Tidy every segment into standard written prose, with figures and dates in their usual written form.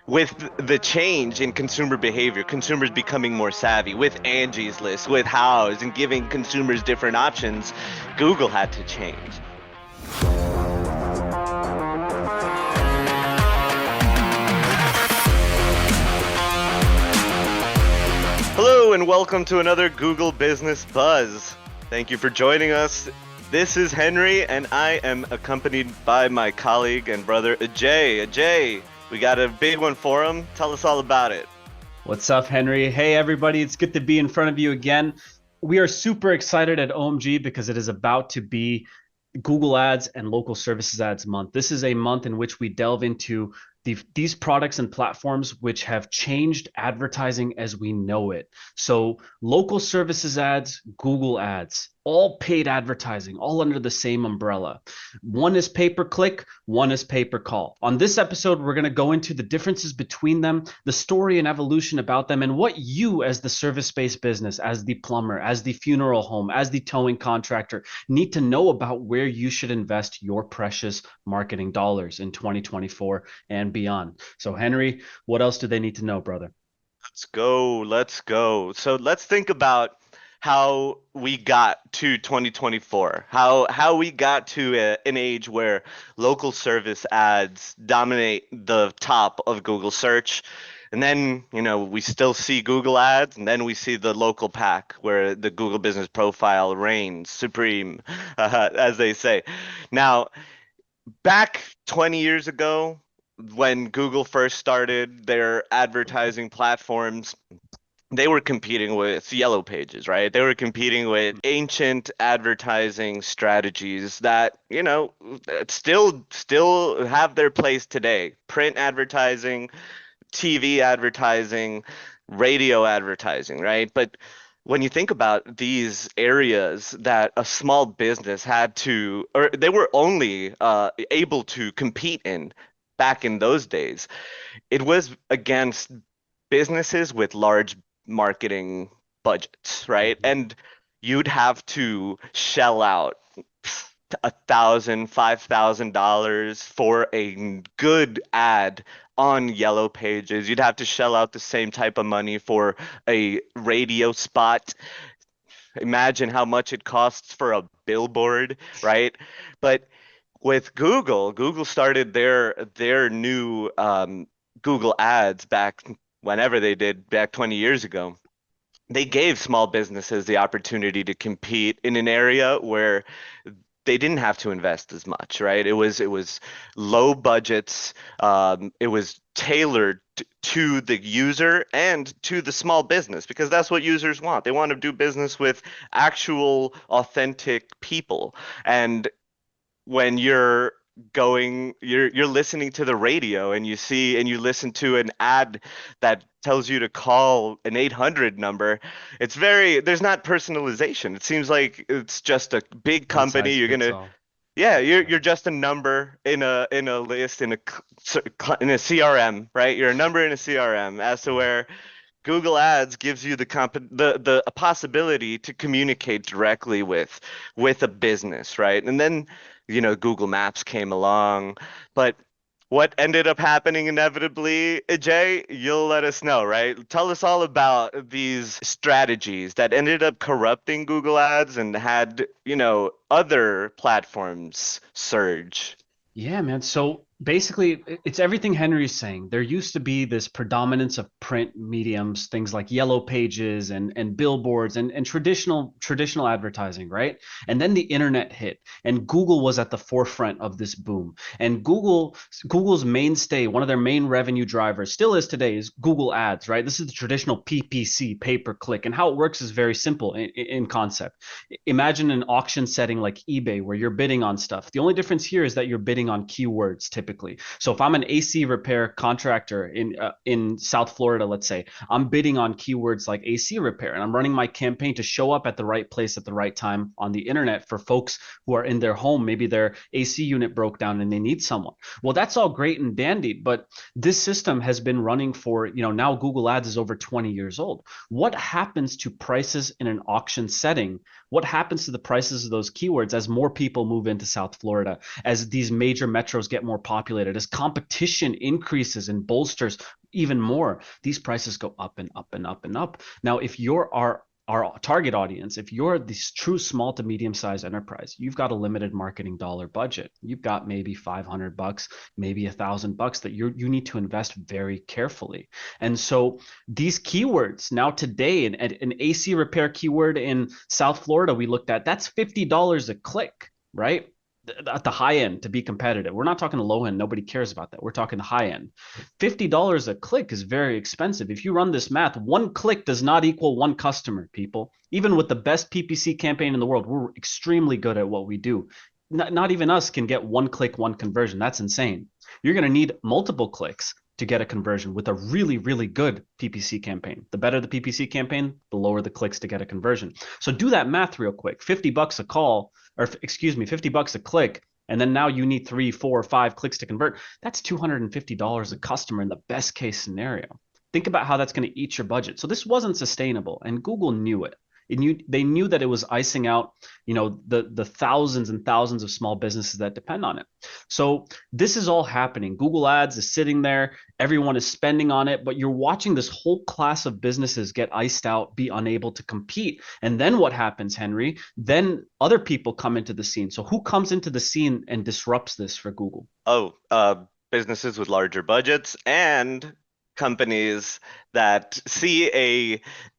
with the change in consumer behavior, consumers becoming more savvy, with Angie's List, with House, and giving consumers different options, Google had to change. Hello, and welcome to another Google Business Buzz. Thank you for joining us. This is Henry, and I am accompanied by my colleague and brother, Ajay. Ajay, we got a big one for him. Tell us all about it. What's up, Henry? Hey, everybody. It's good to be in front of you again. We are super excited at OMG because it is about to be Google Ads and Local Services Ads month. This is a month in which we delve into these products and platforms which have changed advertising as we know it. So, local services ads, Google ads, all paid advertising, all under the same umbrella. One is pay per click, one is pay per call. On this episode, we're going to go into the differences between them, the story and evolution about them, and what you, as the service based business, as the plumber, as the funeral home, as the towing contractor, need to know about where you should invest your precious marketing dollars in 2024 and beyond. So, Henry, what else do they need to know, brother? Let's go. Let's go. So let's think about how we got to 2024, how we got to an age where local service ads dominate the top of Google search. And then, we still see Google ads, and then we see the local pack where the Google business profile reigns supreme, as they say. Now, back 20 years ago, when Google first started their advertising platforms, they were competing with yellow pages, right? They were competing with ancient advertising strategies that, still have their place today. Print advertising, TV advertising, radio advertising, right? But when you think about these areas that a small business had to, or they were only able to compete in back in those days, it was against businesses with large marketing budgets, right? Mhm. And you'd have to shell out $1,000, $5,000 for a good ad on yellow pages. You'd have to shell out the same type of money for a radio spot. Imagine how much it costs for a billboard, right? But with Google, Google started their new Google Ads back whenever they did back 20 years ago. They gave small businesses the opportunity to compete in an area where they didn't have to invest as much, right? It was low budgets. It was tailored to the user and to the small business because that's what users want. They want to do business with actual, authentic people. And when you're listening to the radio and you listen to an ad that tells you to call an 800 number, there's not personalization. It seems like it's just a big One company. size You're fits gonna all. Yeah, you're Right. just a number in a list in a CRM, right? You're a number in a CRM, as to Mhm. where Google Ads gives you the a possibility to communicate directly with a business, right? And then, Google Maps came along, but what ended up happening inevitably, Jay, you'll let us know, right? Tell us all about these strategies that ended up corrupting Google Ads and had, other platforms surge. Yeah, man. So basically, it's everything Henry's saying. There used to be this predominance of print mediums, things like yellow pages and billboards and traditional advertising, right? And then the internet hit, and Google was at the forefront of this boom. And Google's mainstay, one of their main revenue drivers, still is today, is Google Ads, right? This is the traditional PPC, pay per click, and how it works is very simple in concept. Imagine an auction setting like eBay where you're bidding on stuff. The only difference here is that you're bidding on keywords typically. So if I'm an AC repair contractor in South Florida, let's say, I'm bidding on keywords like AC repair, and I'm running my campaign to show up at the right place at the right time on the internet for folks who are in their home. Maybe their AC unit broke down and they need someone. Well, that's all great and dandy, but this system has been running for, now Google Ads is over 20 years old. What happens to prices in an auction setting? What happens to the prices of those keywords as more people move into South Florida, as these major metros get more populated, as competition increases and bolsters even more, these prices go up and up and up and up. Now, if you're our target audience, if you're this true small to medium sized enterprise, you've got a limited marketing dollar budget. You've got maybe $500, maybe $1,000 that you need to invest very carefully. And so these keywords now today, an AC repair keyword in South Florida we looked at, that's $50 a click, right? At the high end to be competitive. We're not talking the low end. Nobody cares about that. We're talking the high end. $50 a click is very expensive. If you run this math, one click does not equal one customer, people. Even with the best PPC campaign in the world, we're extremely good at what we do. Not even us can get one click, one conversion. That's insane. You're going to need multiple clicks to get a conversion with a really, really good PPC campaign. The better the PPC campaign, the lower the clicks to get a conversion. So do that math real quick. $50 a call, or excuse me, $50 a click, and then now you need 3, 4, 5 clicks to convert. That's $250 a customer in the best case scenario. Think about how that's going to eat your budget. So this wasn't sustainable, and Google knew it. They knew that it was icing out, the thousands and thousands of small businesses that depend on it. So this is all happening. Google Ads is sitting there. Everyone is spending on it, but you're watching this whole class of businesses get iced out, be unable to compete. And then what happens, Henry? Then other people come into the scene. So who comes into the scene and disrupts this for Google? Oh, businesses with larger budgets and companies that see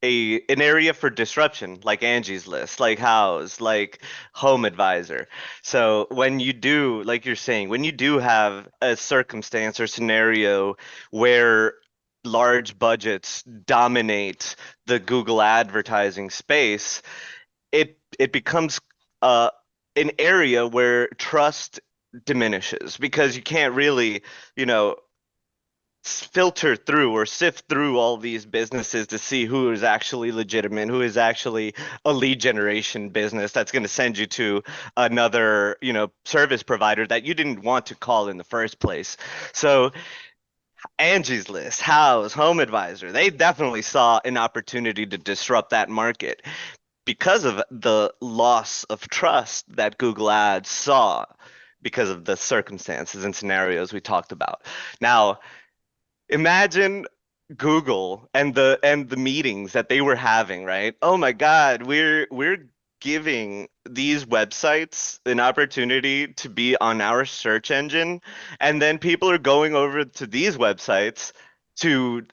an area for disruption, like Angie's List, like House, like Home Advisor. So when you do, like you're saying, when you do have a circumstance or scenario where large budgets dominate the Google advertising space, it becomes uh, an area where trust diminishes because you can't really, you know, filter through or sift through all these businesses to see who is actually legitimate, who is actually a lead generation business that's going to send you to another, service provider that you didn't want to call in the first place. So Angie's List, House, Home Advisor, they definitely saw an opportunity to disrupt that market because of the loss of trust that Google Ads saw because of the circumstances and scenarios we talked about. Now, imagine Google and the meetings that they were having, right? Oh my God, we're giving these websites an opportunity to be on our search engine, and then people are going over to these websites to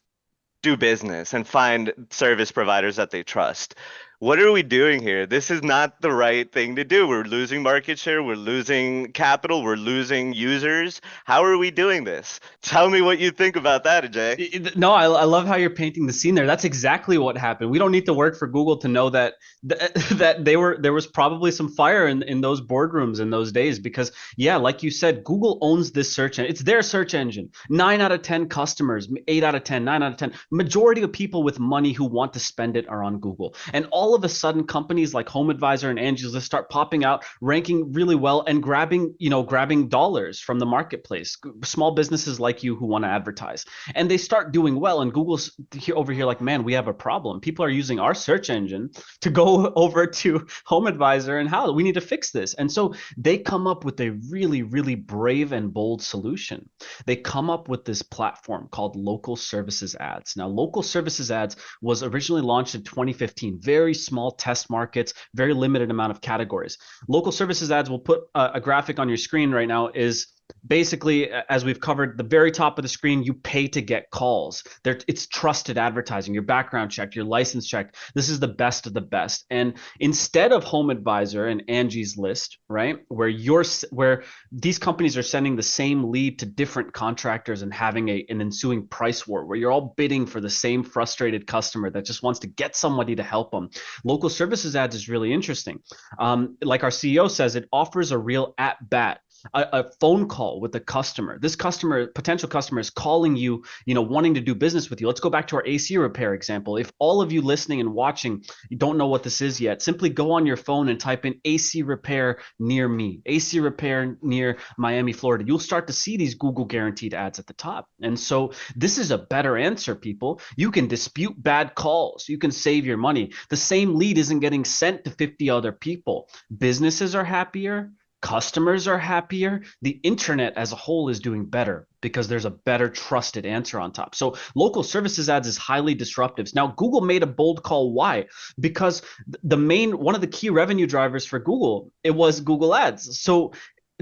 do business and find service providers that they trust. What are we doing here? This is not the right thing to do. We're losing market share, we're losing capital, we're losing users. How are we doing this? Tell me what you think about that, Ajay. No, I love how you're painting the scene there. That's exactly what happened. We don't need to work for Google to know that that there was probably some fire in those boardrooms in those days because yeah, like you said, Google owns this search engine. It's their search engine. 9 out of 10 customers, 8 out of 10, 9 out of 10, majority of people with money who want to spend it are on Google. And all of a sudden, companies like Home Advisor and Angie's List start popping out, ranking really well, and grabbing dollars from the marketplace. Small businesses like you who want to advertise, and they start doing well. And Google's over here like, man, we have a problem. People are using our search engine to go over to Home Advisor, and how we need to fix this. And so they come up with a really, really brave and bold solution. They come up with this platform called Local Services Ads. Now, Local Services Ads was originally launched in 2015, very small test markets, very limited amount of categories. Local Services Ads, will put a graphic on your screen right now, is basically, as we've covered, the very top of the screen, you pay to get calls. It's trusted advertising, your background checked, your license checked. This is the best of the best. And instead of Home Advisor and Angie's List, right, where these companies are sending the same lead to different contractors and having an ensuing price war where you're all bidding for the same frustrated customer that just wants to get somebody to help them. Local Services Ads is really interesting. Like our CEO says, it offers a real at bat, a phone call with a customer. This potential customer is calling you, wanting to do business with you. Let's go back to our AC repair example. If all of you listening and watching, you don't know what this is yet, simply go on your phone and type in AC repair near me, AC repair near Miami, Florida. You'll start to see these Google guaranteed ads at the top. And so this is a better answer, people. You can dispute bad calls. You can save your money. The same lead isn't getting sent to 50 other people. Businesses are happier. customers are happier, the internet as a whole is doing better because there's a better trusted answer on top. So local services ads is highly disruptive. Now Google made a bold call. Why? Because the main one of the key revenue drivers for Google, it was Google Ads. So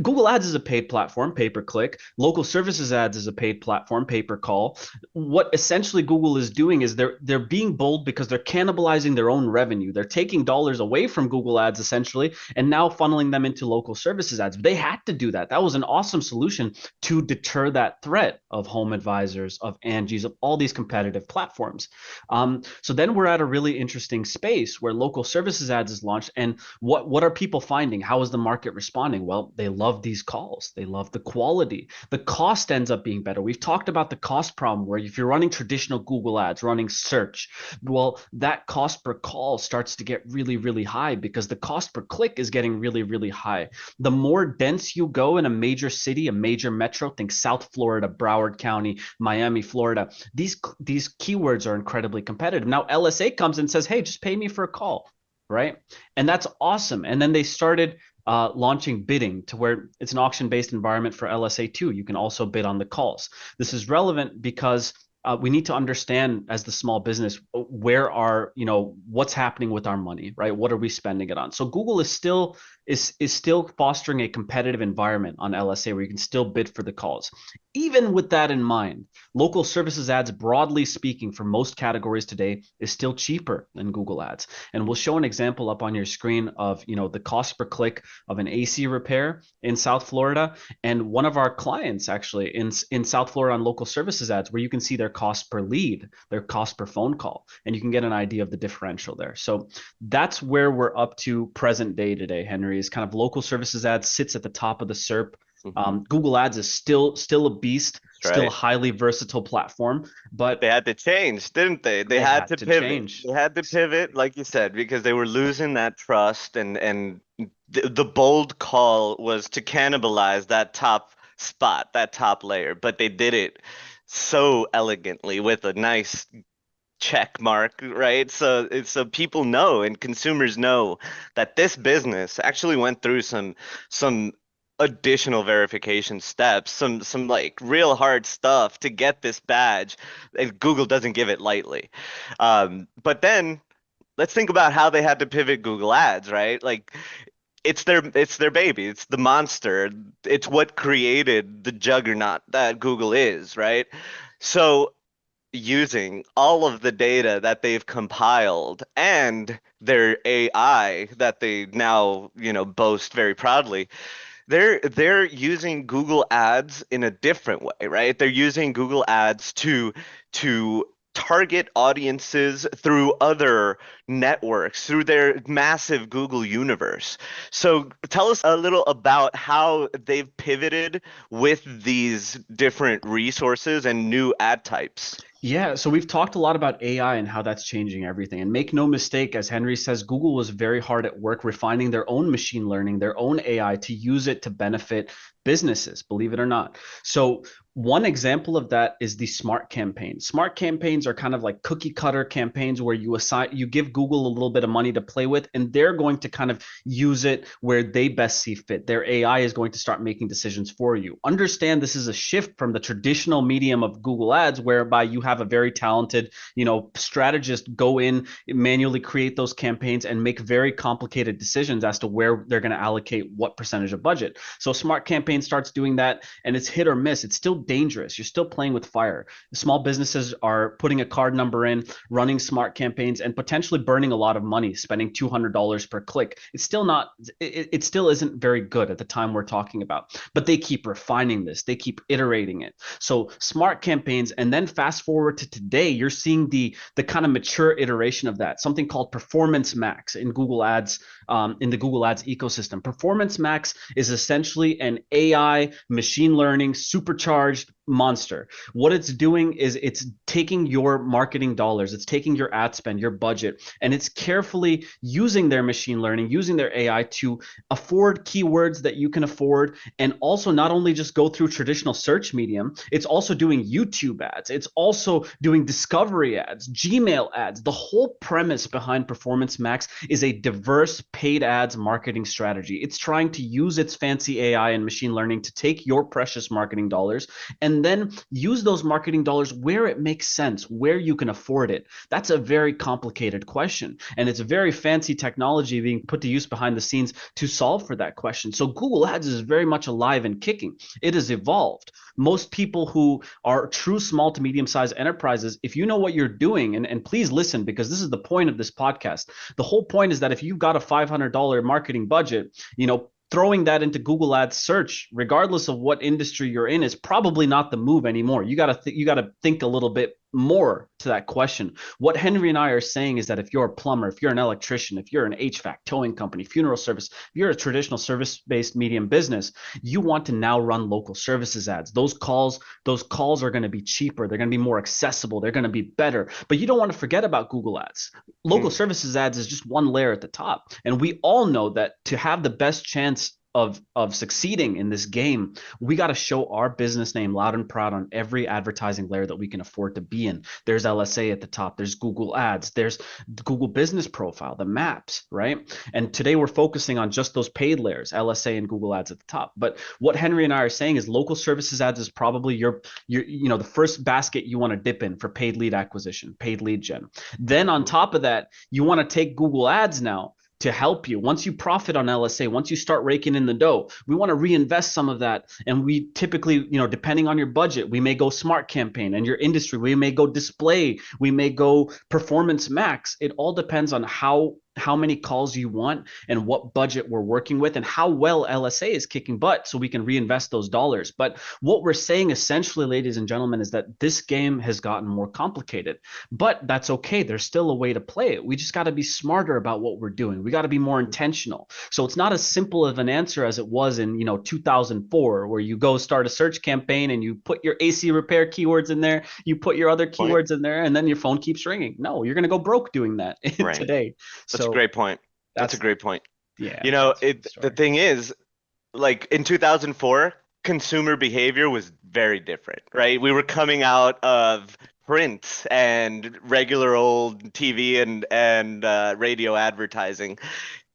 Google Ads is a paid platform, pay per click. Local services ads is a paid platform, pay per call. What essentially Google is doing is they're being bold because they're cannibalizing their own revenue. They're taking dollars away from Google Ads essentially and now funneling them into local services ads. They had to do that. That was an awesome solution to deter that threat of Home Advisors, of Angie's, of all these competitive platforms. So then we're at a really interesting space where local services ads is launched. And what are people finding? How is the market responding? Well, they love these calls. They love the quality. The cost ends up being better. We've talked about the cost problem where if you're running traditional Google ads, running search, well, that cost per call starts to get really, really high because the cost per click is getting really, really high. The more dense you go in a major city, a major metro, think South Florida, Broward County, Miami, Florida, these keywords are incredibly competitive. Now LSA comes and says, hey, just pay me for a call, right? And that's awesome. And then they started launching bidding to where it's an auction-based environment for LSA2. You can also bid on the calls. This is relevant because we need to understand as the small business where are, what's happening with our money, right? What are we spending it on? So Google is still fostering a competitive environment on LSA where you can still bid for the calls. Even with that in mind, local services ads, broadly speaking, for most categories today is still cheaper than Google ads. And we'll show an example up on your screen of, the cost per click of an AC repair in South Florida. And one of our clients actually in South Florida on local services ads, where you can see their cost per lead, their cost per phone call, and you can get an idea of the differential there. So that's where we're up to present day today, Henry, is kind of local services ads sits at the top of the SERP. Google Ads is still a beast, That's still a right. highly versatile platform, but They had to change, didn't they? They they had had to to pivot. change. They had to pivot, like you said, because they were losing that trust, and the bold call was to cannibalize that top spot, that top layer. But they did it so elegantly with a nice check mark, right? So people know and consumers know that this business actually went through some additional verification steps, some like real hard stuff to get this badge, and Google doesn't give it lightly. But then let's think about how they had to pivot Google Ads, right? Like it's their baby, it's the monster, it's what created the juggernaut that Google is, right? So using all of the data that they've compiled and their AI that they now, boast very proudly, they're using Google Ads in a different way, right? They're using Google Ads to target audiences through other networks, through their massive Google universe. So tell us a little about how they've pivoted with these different resources and new ad types. Yeah, so we've talked a lot about AI and how that's changing everything. And make no mistake, as Henry says, Google was very hard at work refining their own machine learning, their own AI to use it to benefit businesses, believe it or not. So one example of that is the smart campaigns. Smart campaigns are kind of like cookie cutter campaigns where you give Google a little bit of money to play with, and they're going to kind of use it where they best see fit. Their AI is going to start making decisions for you. Understand this is a shift from the traditional medium of Google Ads, whereby you have a very talented, strategist go in, manually create those campaigns and make very complicated decisions as to where they're going to allocate what percentage of budget. So smart campaign starts doing that, and it's hit or miss. It's still dangerous. You're still playing with fire. Small businesses are putting a card number in, running smart campaigns, and potentially burning a lot of money, spending $200 per click. It's still not, it still isn't very good at the time we're talking about, but they keep refining this. They keep iterating it. So smart campaigns, and then fast forward to today, you're seeing the kind of mature iteration of that, something called Performance Max in Google Ads, in the Google Ads ecosystem. Performance Max is essentially an AI machine learning supercharged monster. What it's doing is it's taking your marketing dollars, it's taking your ad spend, your budget, and it's carefully using their machine learning, using their AI to afford keywords that you can afford, and also not only just go through traditional search medium, it's also doing YouTube ads, it's also doing discovery ads, Gmail ads. The whole premise behind Performance Max is a diverse paid ads marketing strategy. It's trying to use its fancy AI and machine learning to take your precious marketing dollars and then use those marketing dollars where it makes sense, where you can afford it. That's a very complicated question, and it's a very fancy technology being put to use behind the scenes to solve for that question. So Google Ads is very much alive and kicking. It has evolved. Most people who are true small to medium sized enterprises, if you know what you're doing, and please listen, because this is the point of this podcast. The whole point is that if you've got a $500 marketing budget, throwing that into Google Ads search, regardless of what industry you're in, is probably not the move anymore. You got to think a little bit more to that question. What Henry and I are saying is that if you're a plumber, if you're an electrician, if you're an HVAC, towing company, funeral service, if you're a traditional service-based medium business, you want to now run local services ads. Those calls are going to be cheaper. They're going to be more accessible. They're going to be better. But you don't want to forget about Google Ads. Local Mm. services ads is just one layer at the top. And we all know that to have the best chance of succeeding in this game, we got to show our business name loud and proud on every advertising layer that we can afford to be in. There's LSA at the top, there's Google Ads, there's the Google Business Profile, the maps, right? And today we're focusing on just those paid layers, LSA and Google Ads at the top. But what Henry and I are saying is local services ads is probably your the first basket you want to dip in for paid lead acquisition, paid lead gen. Then on top of that, you want to take Google Ads now to help you. Once you profit on LSA, once you start raking in the dough, we want to reinvest some of that. And we typically, depending on your budget, we may go smart campaign, and your industry, we may go display, we may go performance max. It all depends on how many calls you want and what budget we're working with and how well LSA is kicking butt so we can reinvest those dollars. But what we're saying essentially, ladies and gentlemen, is that this game has gotten more complicated, but that's okay. There's still a way to play it. We just got to be smarter about what we're doing. We got to be more intentional. So it's not as simple of an answer as it was in, 2004, where you go start a search campaign and you put your AC repair keywords in there, you put your other Point. keywords in there, and then your phone keeps ringing. No, you're going to go broke doing that Right. today. That's a So great point. That's a that's great point. yeah, You know, that's the the story. thing is, like in 2004, consumer behavior was very different, right? We were coming out of print and regular old TV and radio advertising,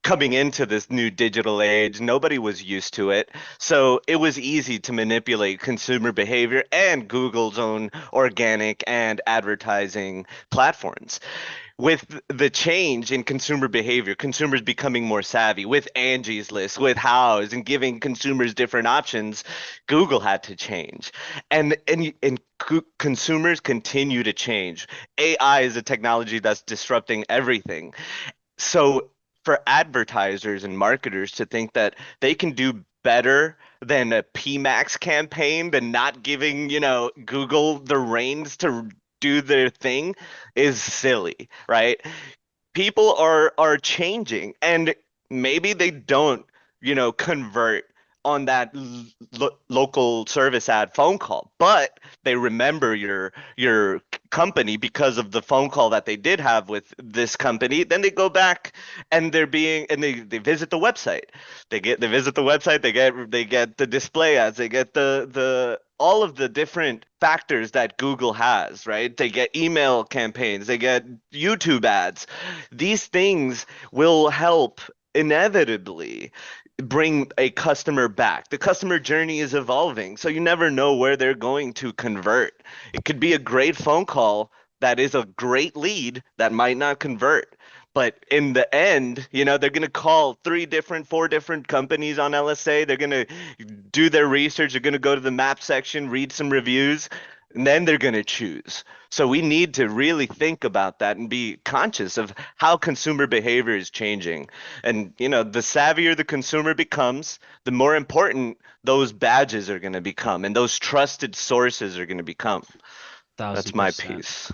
coming into this new digital age. Nobody was used to it. So it was easy to manipulate consumer behavior and Google's own organic and advertising platforms. With the change in consumer behavior, consumers becoming more savvy with Angie's List, with House, and giving consumers different options, Google had to change. And consumers continue to change. AI is a technology that's disrupting everything. So for advertisers and marketers to think that they can do better than a PMAX campaign, than not giving, Google the reins to do their thing is silly, right? People are changing, and maybe they don't, convert on that local service ad phone call, but they remember your company because of the phone call that they did have with this company. Then they go back and they visit the website. They visit the website, they get the display ads, they get the all of the different factors that Google has, right? They get email campaigns, they get YouTube ads. These things will help inevitably bring a customer back. The customer journey is evolving, so you never know where they're going to convert. It could be a great phone call that is a great lead that might not convert. But in the end, they're going to call four different companies on LSA. They're going to do their research. They're going to go to the map section, read some reviews, and then they're going to choose. So we need to really think about that and be conscious of how consumer behavior is changing. And, the savvier the consumer becomes, the more important those badges are going to become and those trusted sources are going to become. That's thousand my percent. piece.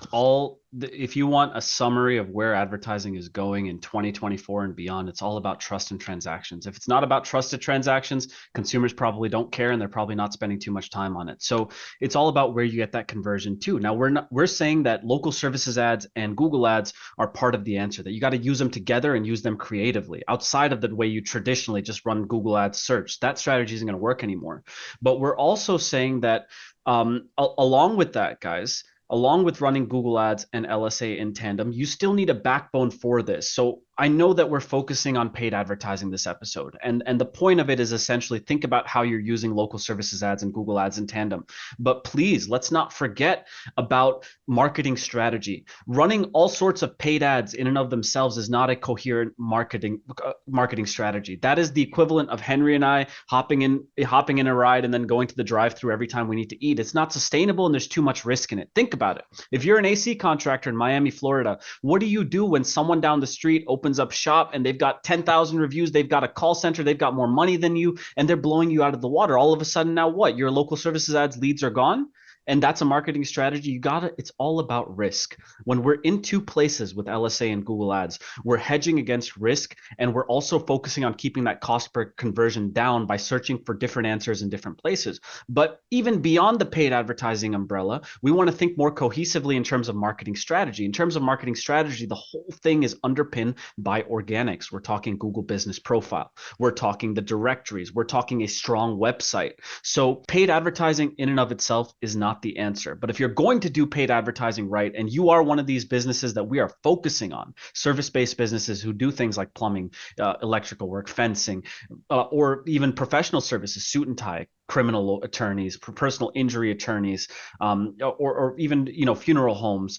If you want a summary of where advertising is going in 2024 and beyond, it's all about trust and transactions. If it's not about trusted transactions, consumers probably don't care and they're probably not spending too much time on it. So it's all about where you get that conversion too. Now we're saying that local services ads and Google ads are part of the answer, that you got to use them together and use them creatively outside of the way you traditionally just run Google ads search. That strategy isn't going to work anymore. But we're also saying that along with that, guys, along with running Google Ads and LSA in tandem, you still need a backbone for this. So I know that we're focusing on paid advertising this episode, and the point of it is essentially think about how you're using local services ads and Google Ads in tandem. But please, let's not forget about marketing strategy. Running all sorts of paid ads in and of themselves is not a coherent marketing strategy. That is the equivalent of Henry and I hopping in a ride and then going to the drive-through every time we need to eat. It's not sustainable and there's too much risk in it. Think about it. If you're an AC contractor in Miami, Florida, what do you do when someone down the street opens up shop and they've got 10,000 reviews, they've got a call center, they've got more money than you, and they're blowing you out of the water? All of a sudden, now what? Your local services ads leads are gone? And that's a marketing strategy. It's all about risk. When we're in two places with LSA and Google ads, we're hedging against risk and we're also focusing on keeping that cost per conversion down by searching for different answers in different places. But even beyond the paid advertising umbrella, we want to think more cohesively in terms of marketing strategy. In terms of marketing strategy, the whole thing is underpinned by organics. We're talking Google Business Profile. We're talking the directories. We're talking a strong website. So paid advertising in and of itself is not the answer. But if you're going to do paid advertising right, and you are one of these businesses that we are focusing on, service-based businesses who do things like plumbing, electrical work, fencing, or even professional services, suit and tie, criminal attorneys, personal injury attorneys, or even funeral homes,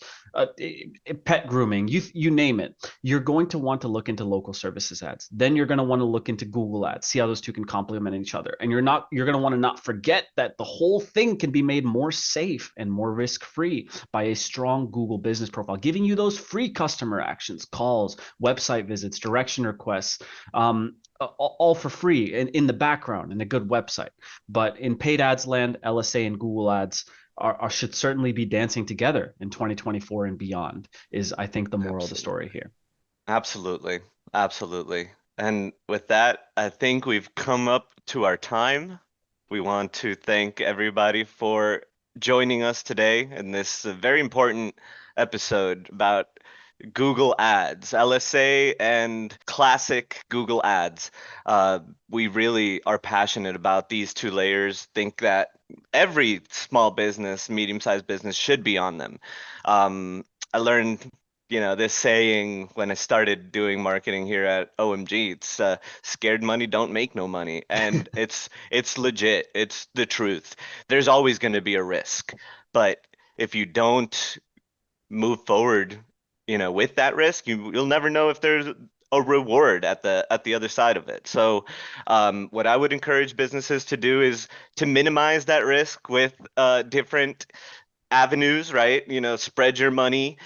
pet grooming, you name it. You're going to want to look into local services ads. Then you're going to want to look into Google ads, see how those two can complement each other. And you're going to want to not forget that the whole thing can be made more safe and more risk-free by a strong Google Business Profile, giving you those free customer actions, calls, website visits, direction requests, all for free in the background in a good website. But in paid ads land, LSA and Google ads should certainly be dancing together in 2024 and beyond, is I think the moral of the story Absolutely. here. Absolutely. Absolutely. And with that, I think we've come up to our time. We want to thank everybody for joining us today in this very important episode about Google Ads, LSA, and classic Google Ads. Uh, we really are passionate about these two layers, think that every small business, medium-sized business should be on them. I learned, this saying when I started doing marketing here at OMG. It's scared money don't make no money, and it's legit. It's the truth. There's always going to be a risk, but if you don't move forward, with that risk, you'll never know if there's a reward at the other side of it. So, what I would encourage businesses to do is to minimize that risk with different avenues, right? Spread your money.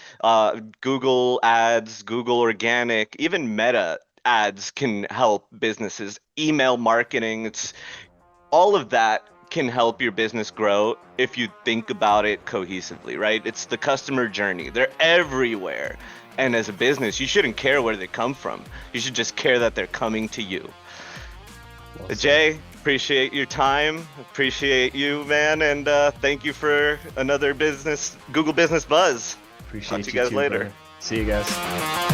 Google Ads, Google Organic, even Meta ads can help businesses. Email marketing, it's all of that can help your business grow if you think about it cohesively, right? It's the customer journey. They're everywhere. And as a business, you shouldn't care where they come from. You should just care that they're coming to you. Well said. Jay, appreciate your time. Appreciate you, man. And thank you for another Google Business Buzz. Talk to you Appreciate you guys too, later. brother. See you guys.